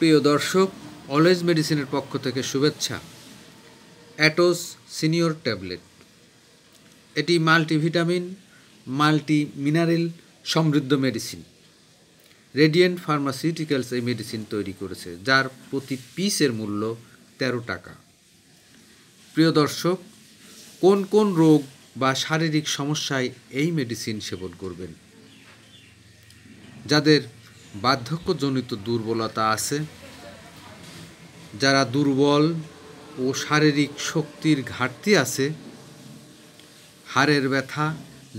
প্রিয় দর্শক, অলওয়েজ মেডিসিনের পক্ষ থেকে শুভেচ্ছা। অ্যাটোস সিনিয়র ট্যাবলেট, এটি মাল্টিভিটামিন মাল্টি মিনারেল সমৃদ্ধ মেডিসিন। রেডিয়েন্ট ফার্মাসিউটিক্যালস এই মেডিসিন তৈরি করেছে, যার প্রতি পিসের মূল্য 13 টাকা। প্রিয় দর্শক, কোন কোন রোগ বা শারীরিক সমস্যায় এই মেডিসিন সেবন করবেন? যাদের বার্ধক্যজনিত দুর্বলতা আছে, যারা দুর্বল ও শারীরিক শক্তির ঘাটতি আছে, হাড়ের ব্যথা,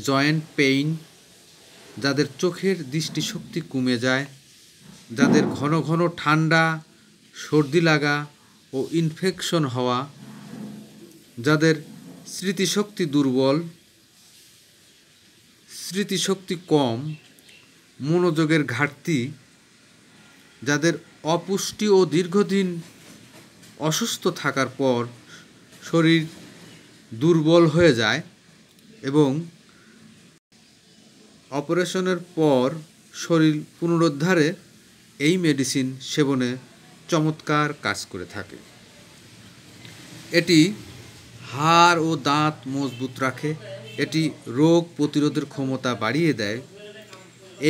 জয়েন্ট পেইন, যাদের চোখের দৃষ্টিশক্তি কমে যায়, যাদের ঘন ঘন ঠান্ডা, সর্দি লাগা ও ইনফেকশন হওয়া, যাদের স্মৃতিশক্তি দুর্বল, স্মৃতিশক্তি কম, মনোযোগের ঘাটতি, যাদের অপুষ্টি ও দীর্ঘদিন অসুস্থ থাকার পর শরীর দুর্বল হয়ে যায় এবং অপারেশনের পর শরীর পুনরুদ্ধারে এই মেডিসিন সেবনে চমৎকার কাজ করে থাকে। এটি হাড় ও দাঁত মজবুত রাখে, এটি রোগ প্রতিরোধের ক্ষমতা বাড়িয়ে দেয়।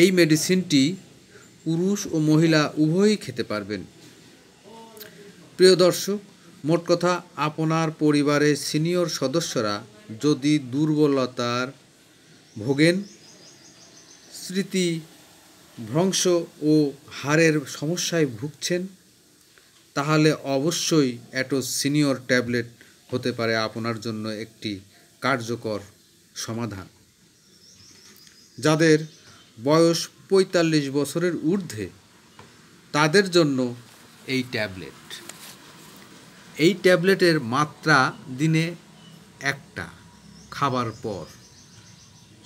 এই মেডিসিনটি পুরুষ ও মহিলা উভয়ই খেতে পারবেন। প্রিয় দর্শক, মোট কথা, আপনার পরিবারের সিনিয়র সদস্যরা যদি দুর্বলতার ভোগেন, স্মৃতি ভ্রংশ ও হাড়ের সমস্যায় ভুগছেন, তাহলে অবশ্যই অ্যাটোস সিনিয়র ট্যাবলেট হতে পারে আপনার জন্য একটি কার্যকর সমাধান। যাদের বয়স 45 বছরের ঊর্ধ্বে, তাদের জন্য এই ট্যাবলেট। এই ট্যাবলেটের মাত্রা দিনে একটা, খাবার পর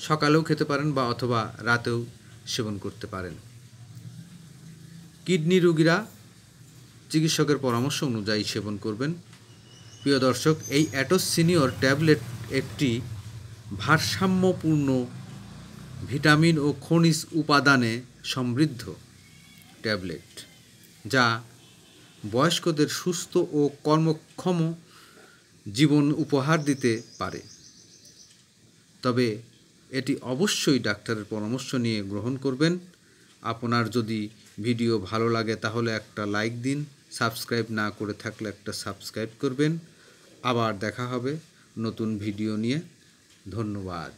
সকালেও খেতে পারেন বা অথবা রাতেও সেবন করতে পারেন। কিডনি রোগীরা চিকিৎসকের পরামর্শ অনুযায়ী সেবন করবেন। প্রিয় দর্শক, এই অ্যাটোস সিনিয়র ট্যাবলেট একটি ভারসাম্যপূর্ণ ভিটামিন ও খনিজ উপাদানে সমৃদ্ধ ট্যাবলেট, যা বয়স্কদের সুস্থ ও কর্মক্ষম জীবন উপহার দিতে পারে। তবে এটি অবশ্যই ডাক্তারের পরামর্শ নিয়ে গ্রহণ করবেন। আপনার যদি ভিডিও ভালো লাগে তাহলে একটা লাইক দিন, সাবস্ক্রাইব না করে থাকলে একটা সাবস্ক্রাইব করবেন। আবার দেখা হবে নতুন ভিডিও নিয়ে। ধন্যবাদ।